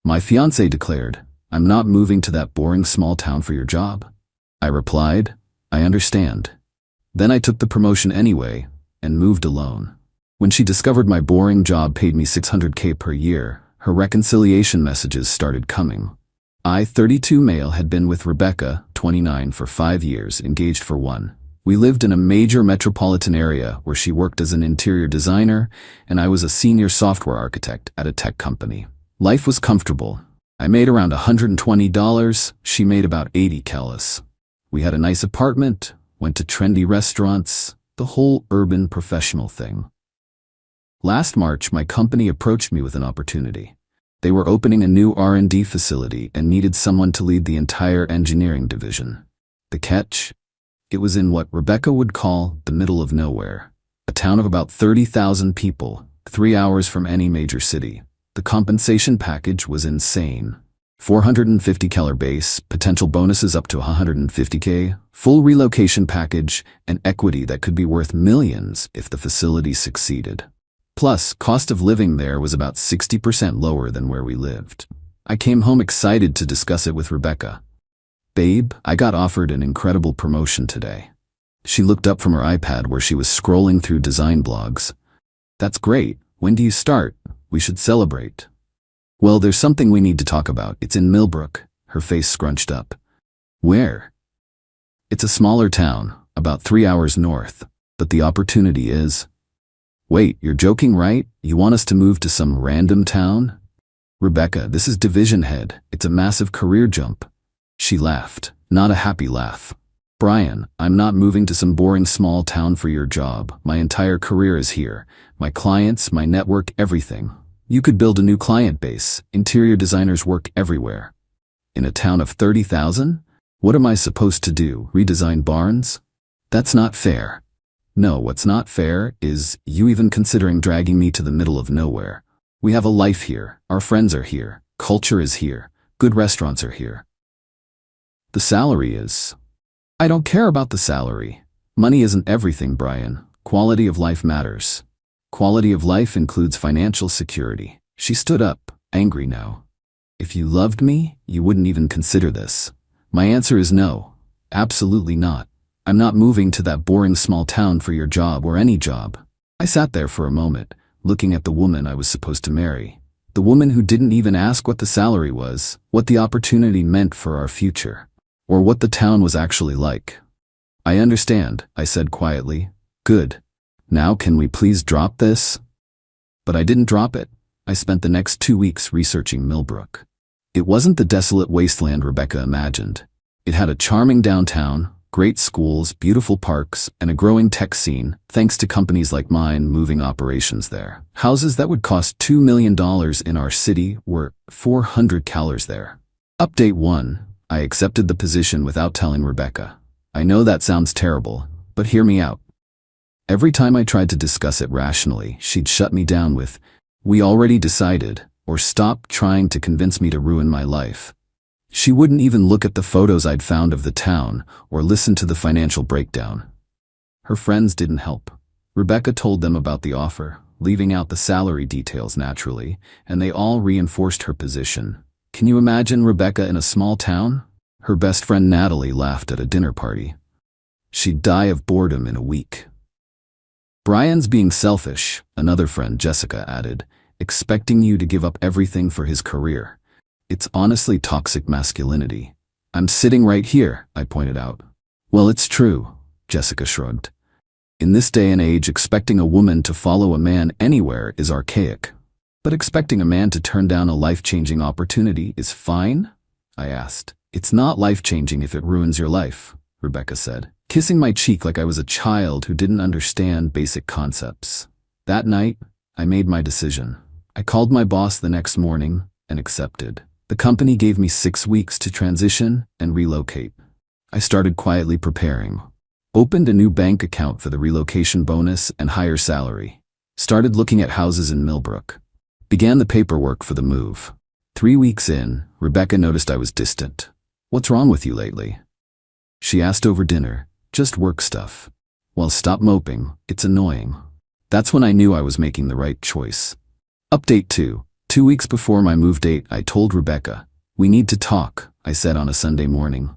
My fiancé declared, "I'm not moving to that boring small town for your job." I replied, "I understand." Then I took the promotion anyway and moved alone. When she discovered my boring job paid me $600K per year, her reconciliation messages started coming. I, 32 male, had been with Rebecca, 29, for 5 years, engaged for 1. We lived in a major metropolitan area where she worked as an interior designer and I was a senior software architect at a tech company. Life was comfortable. I made around $120, she made about 80 Kellis. We had a nice apartment, went to trendy restaurants, the whole urban professional thing. Last March, my company approached me with an opportunity. They were opening a new R&D facility and needed someone to lead the entire engineering division. The catch? It was in what Rebecca would call the middle of nowhere, a town of about 30,000 people, 3 hours from any major city. The compensation package was insane. $450K base, potential bonuses up to $150K, full relocation package, and equity that could be worth millions if the facility succeeded. Plus, cost of living there was about 60% lower than where we lived. I came home excited to discuss it with Rebecca. "Babe, I got offered an incredible promotion today." She looked up from her iPad where she was scrolling through design blogs. "That's great. When do you start? We should celebrate." "Well, there's something we need to talk about. It's in Millbrook." Her face scrunched up. "Where?" "It's a smaller town, about 3 hours north, but the opportunity is..." "Wait, you're joking, right? You want us to move to some random town?" "Rebecca, this is division head. It's a massive career jump." She laughed, not a happy laugh. "Brian, I'm not moving to some boring small town for your job. My entire career is here. My clients, my network, everything. You could build a new client base. Interior designers work everywhere. In a town of 30,000? What am I supposed to do? Redesign barns? That's not fair." "No, what's not fair is you even considering dragging me to the middle of nowhere. We have a life here. Our friends are here. Culture is here. Good restaurants are here. The salary is..." "I don't care about the salary. Money isn't everything, Brian. Quality of life matters." "Quality of life includes financial security." She stood up, angry now. "If you loved me, you wouldn't even consider this." My answer is no, absolutely not. I'm not moving to that boring small town for your job or any job. I sat there for a moment, looking at the woman I was supposed to marry. The woman who didn't even ask what the salary was, what the opportunity meant for our future, or what the town was actually like. "I understand," I said quietly. "Good. Now can we please drop this?" But I didn't drop it. I spent the next 2 weeks researching Millbrook. It wasn't the desolate wasteland Rebecca imagined. It had a charming downtown, great schools, beautiful parks, and a growing tech scene, thanks to companies like mine moving operations there. Houses that would cost $2 million in our city were $400K there. Update 1. I accepted the position without telling Rebecca. I know that sounds terrible, but hear me out. Every time I tried to discuss it rationally, she'd shut me down with, "We already decided," or "Stop trying to convince me to ruin my life." She wouldn't even look at the photos I'd found of the town or listen to the financial breakdown. Her friends didn't help. Rebecca told them about the offer, leaving out the salary details naturally, and they all reinforced her position. Can you imagine Rebecca in a small town? Her best friend Natalie laughed at a dinner party. She'd die of boredom in a week. "Brian's being selfish," another friend Jessica added, "expecting you to give up everything for his career. It's honestly toxic masculinity." "I'm sitting right here," I pointed out. "Well, it's true," Jessica shrugged. "In this day and age, expecting a woman to follow a man anywhere is archaic. But expecting a man to turn down a life-changing opportunity is fine?" I asked. "It's not life-changing if it ruins your life," Rebecca said, kissing my cheek like I was a child who didn't understand basic concepts. That night, I made my decision. I called my boss the next morning and accepted. The company gave me 6 weeks to transition and relocate. I started quietly preparing. Opened a new bank account for the relocation bonus and higher salary. Started looking at houses in Millbrook. Began the paperwork for the move. 3 weeks in, Rebecca noticed I was distant. "What's wrong with you lately?" She asked over dinner. "Just work stuff." "Well, stop moping. It's annoying." That's when I knew I was making the right choice. Update 2. 2 weeks before my move date, I told Rebecca, "We need to talk," I said on a Sunday morning.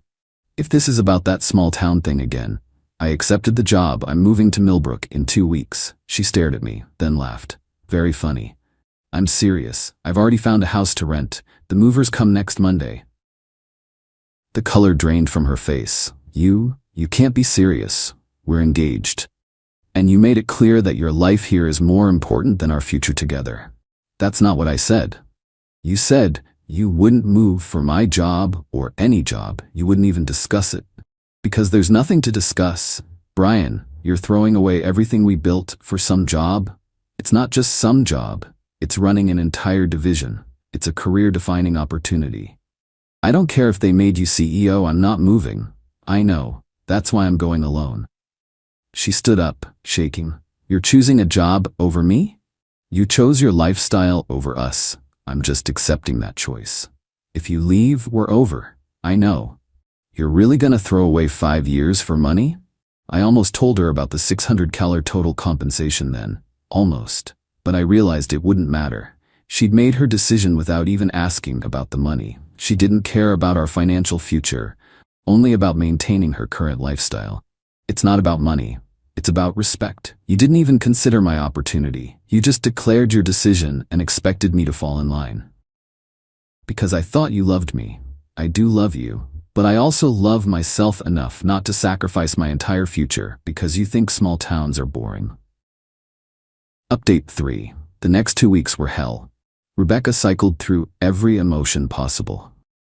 "If this is about that small town thing again." I accepted the job. I'm moving to Millbrook in 2 weeks. She stared at me, then laughed. Very funny. I'm serious. I've already found a house to rent. The movers come next Monday. The color drained from her face. You can't be serious. We're engaged. And you made it clear that your life here is more important than our future together. That's not what I said. You said you wouldn't move for my job or any job. You wouldn't even discuss it. Because there's nothing to discuss. Brian, you're throwing away everything we built for some job. It's not just some job. It's running an entire division. It's a career-defining opportunity. I don't care if they made you CEO, I'm not moving. I know. That's why I'm going alone. She stood up, shaking. You're choosing a job over me? You chose your lifestyle over us. I'm just accepting that choice. If you leave, we're over. I know. You're really gonna throw away 5 years for money? I almost told her about the $600 total compensation then. Almost. But I realized it wouldn't matter. She'd made her decision without even asking about the money. She didn't care about our financial future, only about maintaining her current lifestyle. It's not about money. It's about respect. You didn't even consider my opportunity. You just declared your decision and expected me to fall in line. Because I thought you loved me. I do love you. But I also love myself enough not to sacrifice my entire future because you think small towns are boring. Update 3. The next 2 weeks were hell. Rebecca cycled through every emotion possible.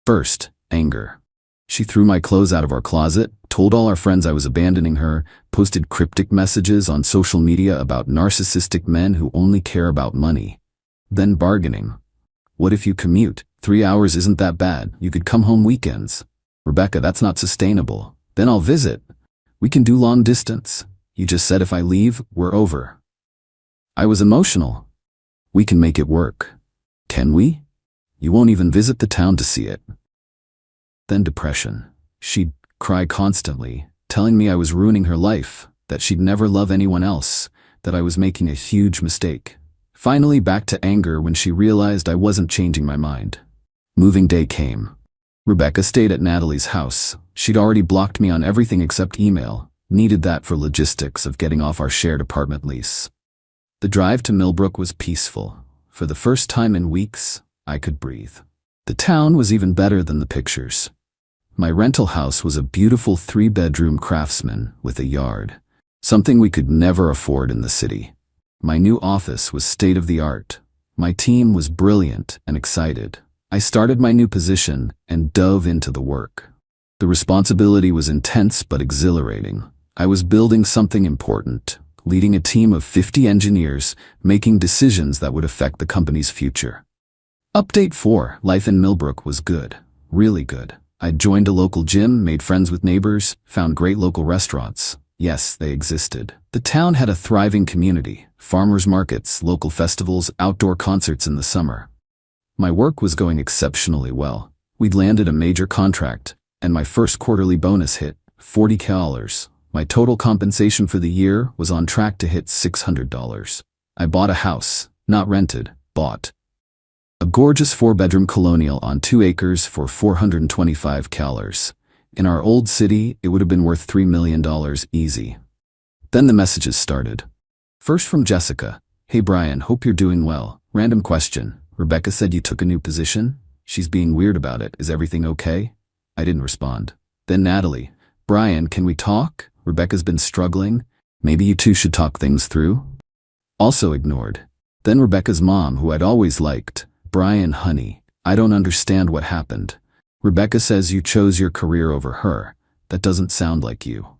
First, anger. She threw my clothes out of our closet, told all our friends I was abandoning her, posted cryptic messages on social media about narcissistic men who only care about money. Then bargaining. What if you commute? 3 hours isn't that bad. You could come home weekends. Rebecca, that's not sustainable. Then I'll visit. We can do long distance. You just said if I leave, we're over. I was emotional. We can make it work. Can we? You won't even visit the town to see it. Then depression. She'd cry constantly, telling me I was ruining her life, that she'd never love anyone else, that I was making a huge mistake. Finally back to anger when she realized I wasn't changing my mind. Moving day came. Rebecca stayed at Natalie's house. She'd already blocked me on everything except email. Needed that for logistics of getting off our shared apartment lease. The drive to Millbrook was peaceful. For the first time in weeks, I could breathe. The town was even better than the pictures. My rental house was a beautiful 3-bedroom craftsman with a yard, something we could never afford in the city. My new office was state-of-the-art. My team was brilliant and excited. I started my new position and dove into the work. The responsibility was intense but exhilarating. I was building something important, leading a team of 50 engineers, making decisions that would affect the company's future. Update 4. Life in Millbrook was good. Really good. I joined a local gym, made friends with neighbors, found great local restaurants. Yes, they existed. The town had a thriving community, farmers markets, local festivals, outdoor concerts in the summer. My work was going exceptionally well. We'd landed a major contract, and my first quarterly bonus hit, $40,000. My total compensation for the year was on track to hit $600. I bought a house, not rented, bought. A gorgeous 4-bedroom colonial on 2 acres for $425,000. In our old city, it would have been worth $3 million easy. Then the messages started. First from Jessica. Hey Brian, hope you're doing well. Random question. Rebecca said you took a new position? She's being weird about it. Is everything okay? I didn't respond. Then Natalie. Brian, can we talk? Rebecca's been struggling. Maybe you two should talk things through? Also ignored. Then Rebecca's mom, who I'd always liked. Brian, honey, I don't understand what happened. Rebecca says you chose your career over her. That doesn't sound like you.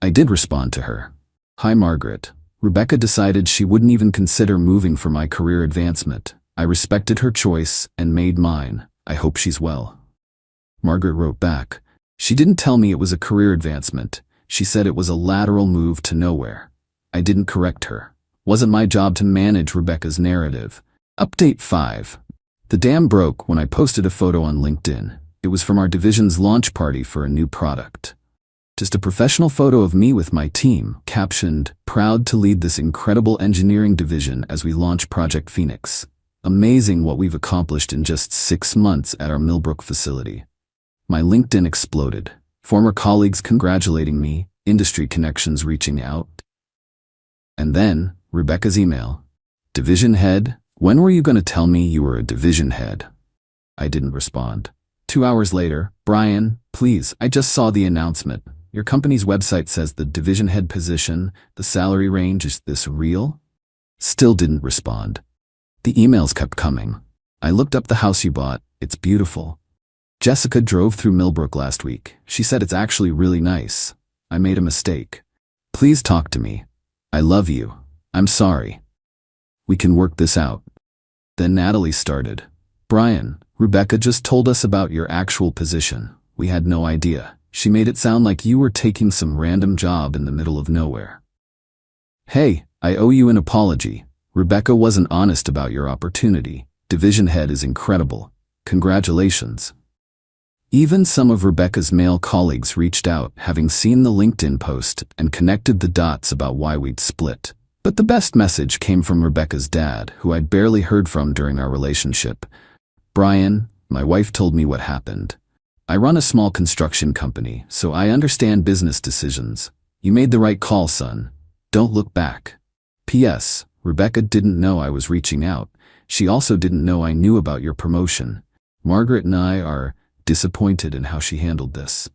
I did respond to her. Hi Margaret. Rebecca decided she wouldn't even consider moving for my career advancement. I respected her choice and made mine. I hope she's well. Margaret wrote back. She didn't tell me it was a career advancement. She said it was a lateral move to nowhere. I didn't correct her. Wasn't my job to manage Rebecca's narrative. Update 5. The dam broke when I posted a photo on LinkedIn. It was from our division's launch party for a new product. Just a professional photo of me with my team, captioned, "Proud to lead this incredible engineering division as we launch Project Phoenix." Amazing what we've accomplished in just 6 months at our Millbrook facility. My LinkedIn exploded. Former colleagues congratulating me, industry connections reaching out. And then, Rebecca's email. Division head, when were you going to tell me you were a division head? I didn't respond. 2 hours later, Brian, please, I just saw the announcement. Your company's website says the division head position, the salary range, is this real? Still didn't respond. The emails kept coming. I looked up the house you bought. It's beautiful. Jessica drove through Millbrook last week. She said it's actually really nice. I made a mistake. Please talk to me. I love you. I'm sorry. We can work this out. Then Natalie started. Brian, Rebecca just told us about your actual position. We had no idea. She made it sound like you were taking some random job in the middle of nowhere. Hey, I owe you an apology. Rebecca wasn't honest about your opportunity. Division head is incredible. Congratulations. Even some of Rebecca's male colleagues reached out, having seen the LinkedIn post, and connected the dots about why we'd split. But the best message came from Rebecca's dad, who I'd barely heard from during our relationship. Brian, my wife told me what happened. I run a small construction company, so I understand business decisions. You made the right call, son. Don't look back. P.S. Rebecca didn't know I was reaching out. She also didn't know I knew about your promotion. Margaret and I are disappointed in how she handled this.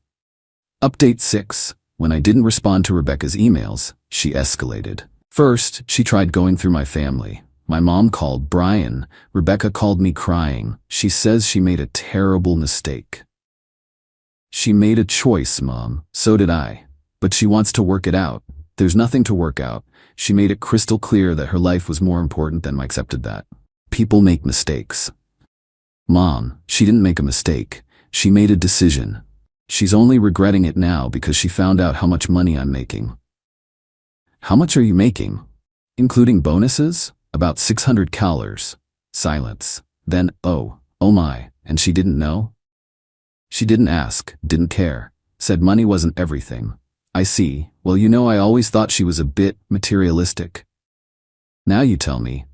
Update 6. When I didn't respond to Rebecca's emails, she escalated. First, she tried going through my family. My mom called Brian. Rebecca called me crying. She says she made a terrible mistake. She made a choice, Mom. So did I. But she wants to work it out. There's nothing to work out. She made it crystal clear that her life was more important than I accepted that. People make mistakes. Mom, she didn't make a mistake. She made a decision. She's only regretting it now because she found out how much money I'm making. How much are you making? Including bonuses? About $600. Silence. Then, oh my, and she didn't know? She didn't ask, didn't care, said money wasn't everything. I see. Well, I always thought she was a bit materialistic. Now you tell me.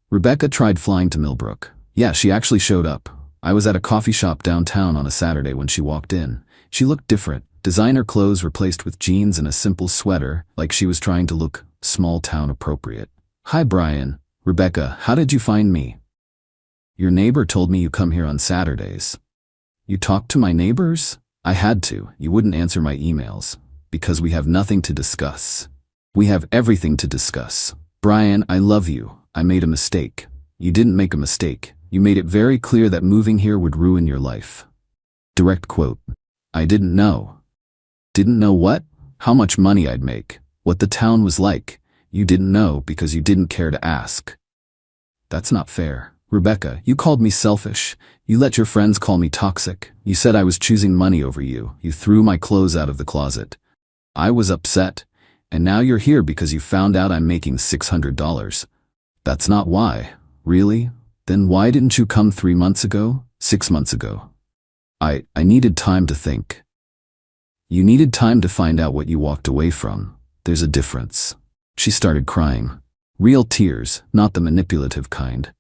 Rebecca tried flying to Millbrook. Yeah, she actually showed up. I was at a coffee shop downtown on a Saturday when she walked in. She looked different. Designer clothes replaced with jeans and a simple sweater, like she was trying to look small-town appropriate. Hi, Brian. Rebecca, how did you find me? Your neighbor told me you come here on Saturdays. You talked to my neighbors? I had to. You wouldn't answer my emails. Because we have nothing to discuss. We have everything to discuss. Brian, I love you. I made a mistake. You didn't make a mistake. You made it very clear that moving here would ruin your life. Direct quote. I didn't know. Didn't know what? How much money I'd make. What the town was like. You didn't know because you didn't care to ask. That's not fair. Rebecca, you called me selfish. You let your friends call me toxic. You said I was choosing money over you. You threw my clothes out of the closet. I was upset. And now you're here because you found out I'm making $600. That's not why. Really? Then why didn't you come 3 months ago? 6 months ago? I needed time to think. You needed time to find out what you walked away from. There's a difference. She started crying. Real tears, not the manipulative kind.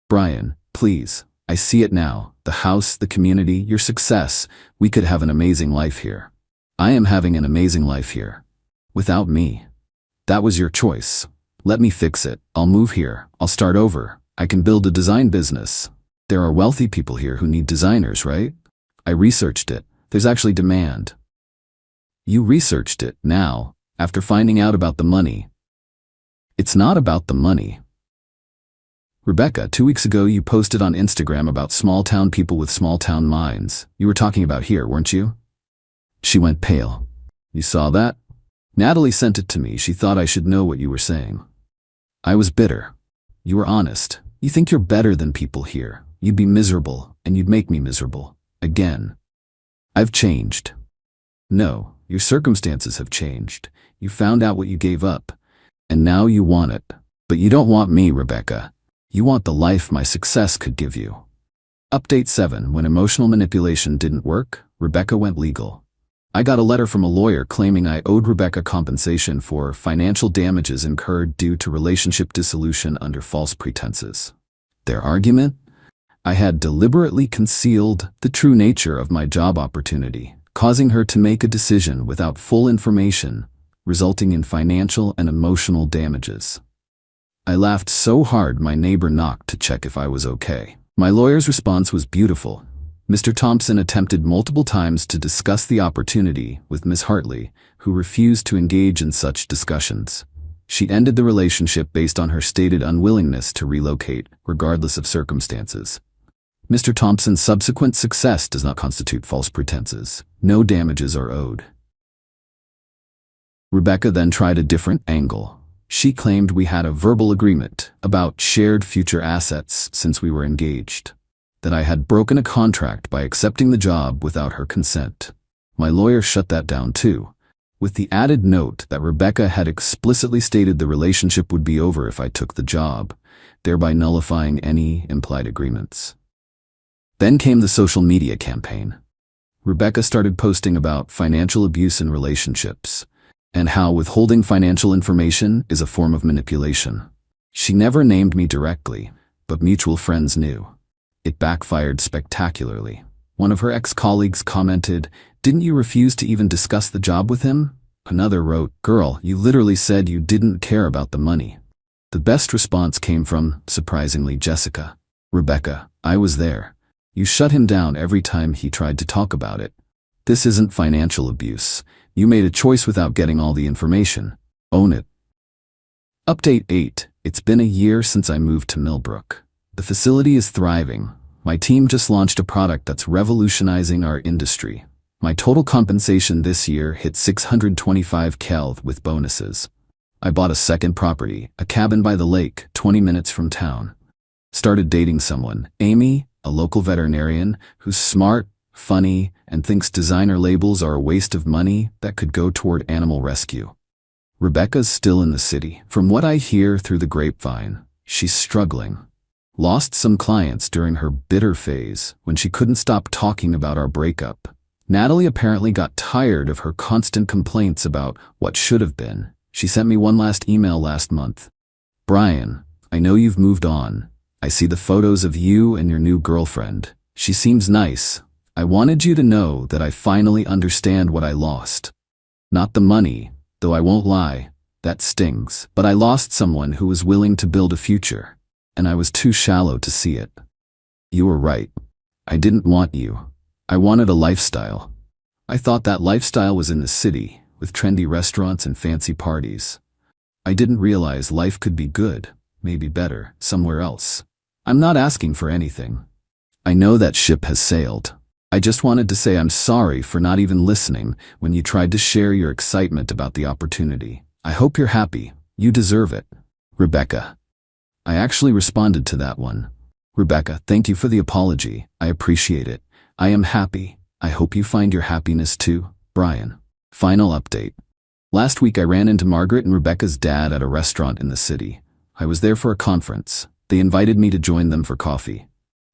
Brian, please. I see it now. The house, the community, your success. We could have an amazing life here. I am having an amazing life here. Without me. That was your choice. Let me fix it. I'll move here. I'll start over. I can build a design business. There are wealthy people here who need designers, right? I researched it. There's actually demand. You researched it now, after finding out about the money. It's not about the money. Rebecca, 2 weeks ago you posted on Instagram about small-town people with small-town minds. You were talking about here, weren't you? She went pale. You saw that? Natalie sent it to me. She thought I should know what you were saying. I was bitter. You were honest. You think you're better than people here. You'd be miserable, and you'd make me miserable. Again. I've changed. No, your circumstances have changed. You found out what you gave up, and now you want it. But you don't want me, Rebecca. You want the life my success could give you. Update 7. When emotional manipulation didn't work, Rebecca went legal. I got a letter from a lawyer claiming I owed Rebecca compensation for financial damages incurred due to relationship dissolution under false pretenses. Their argument? I had deliberately concealed the true nature of my job opportunity, causing her to make a decision without full information, resulting in financial and emotional damages. I laughed so hard my neighbor knocked to check if I was okay. My lawyer's response was beautiful. Mr. Thompson attempted multiple times to discuss the opportunity with Miss Hartley, who refused to engage in such discussions. She ended the relationship based on her stated unwillingness to relocate, regardless of circumstances. Mr. Thompson's subsequent success does not constitute false pretenses. No damages are owed. Rebecca then tried a different angle. She claimed we had a verbal agreement about shared future assets since we were engaged, that I had broken a contract by accepting the job without her consent. My lawyer shut that down too, with the added note that Rebecca had explicitly stated the relationship would be over if I took the job, thereby nullifying any implied agreements. Then came the social media campaign. Rebecca started posting about financial abuse in relationships, and how withholding financial information is a form of manipulation. She never named me directly, but mutual friends knew. It backfired spectacularly. One of her ex-colleagues commented, "Didn't you refuse to even discuss the job with him?" Another wrote, "Girl, you literally said you didn't care about the money." The best response came from, surprisingly, Jessica. "Rebecca, I was there. You shut him down every time he tried to talk about it. This isn't financial abuse. You made a choice without getting all the information. Own it." Update 8. It's been a year since I moved to Millbrook. The facility is thriving. My team just launched a product that's revolutionizing our industry. My total compensation this year hit $625K with bonuses. I bought a second property, a cabin by the lake, 20 minutes from town. Started dating someone, Amy, a local veterinarian, who's smart, funny, and thinks designer labels are a waste of money that could go toward animal rescue. Rebecca's still in the city. From what I hear through the grapevine, she's struggling. Lost some clients during her bitter phase when she couldn't stop talking about our breakup. Natalie apparently got tired of her constant complaints about what should have been. She sent me one last email last month. "Brian, I know you've moved on. I see the photos of you and your new girlfriend. She seems nice. I wanted you to know that I finally understand what I lost. Not the money, though I won't lie, that stings. But I lost someone who was willing to build a future, and I was too shallow to see it. You were right. I didn't want you. I wanted a lifestyle. I thought that lifestyle was in the city, with trendy restaurants and fancy parties. I didn't realize life could be good, maybe better, somewhere else. I'm not asking for anything. I know that ship has sailed. I just wanted to say I'm sorry for not even listening when you tried to share your excitement about the opportunity. I hope you're happy. You deserve it. Rebecca." I actually responded to that one. "Rebecca, thank you for the apology. I appreciate it. I am happy. I hope you find your happiness too, Brian." Final update. Last week I ran into Margaret and Rebecca's dad at a restaurant in the city. I was there for a conference. They invited me to join them for coffee.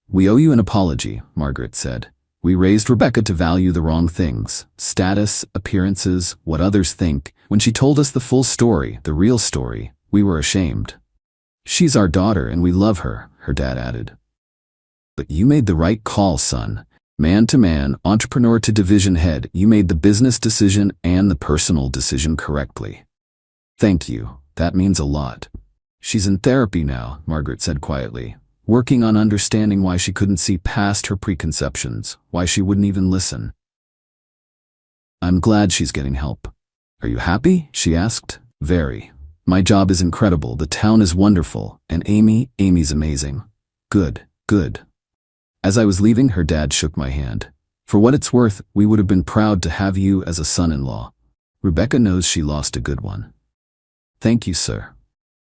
"We owe you an apology," Margaret said. "We raised Rebecca to value the wrong things, status, appearances, what others think. When she told us the full story, the real story, we were ashamed. She's our daughter and we love her," her dad added. "But you made the right call, son. Man to man, entrepreneur to division head, you made the business decision and the personal decision correctly. Thank you. That means a lot." "She's in therapy now," Margaret said quietly, working on understanding why she couldn't see past her preconceptions, why she wouldn't even listen. "I'm glad she's getting help." "Are you happy?" she asked. "Very. My job is incredible, the town is wonderful, and Amy's amazing." Good. As I was leaving, her dad shook my hand. "For what it's worth, we would have been proud to have you as a son-in-law. Rebecca knows she lost a good one." "Thank you, sir."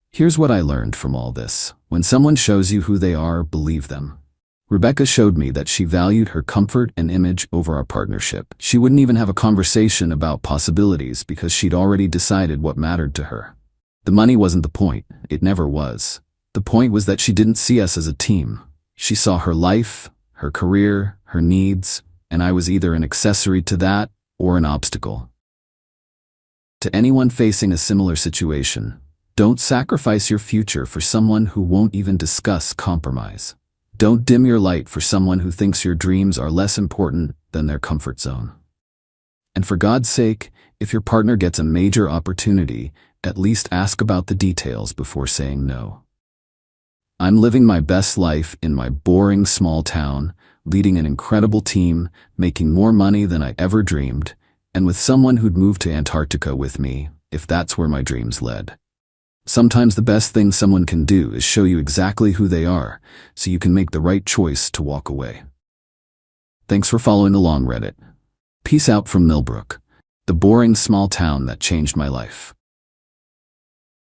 Here's what I learned from all this. When someone shows you who they are, believe them. Rebecca showed me that she valued her comfort and image over our partnership. She wouldn't even have a conversation about possibilities because she'd already decided what mattered to her. The money wasn't the point. It never was. The point was that she didn't see us as a team. She saw her life, her career, her needs, and I was either an accessory to that or an obstacle. To anyone facing a similar situation, Don't sacrifice your future for someone who won't even discuss compromise. Don't dim your light for someone who thinks your dreams are less important than their comfort zone. And for God's sake, if your partner gets a major opportunity, at least ask about the details before saying no. I'm living my best life in my boring small town, leading an incredible team, making more money than I ever dreamed, and with someone who'd move to Antarctica with me, if that's where my dreams led. Sometimes the best thing someone can do is show you exactly who they are, so you can make the right choice to walk away. Thanks for following along, Reddit. Peace out from Millbrook, the boring small town that changed my life.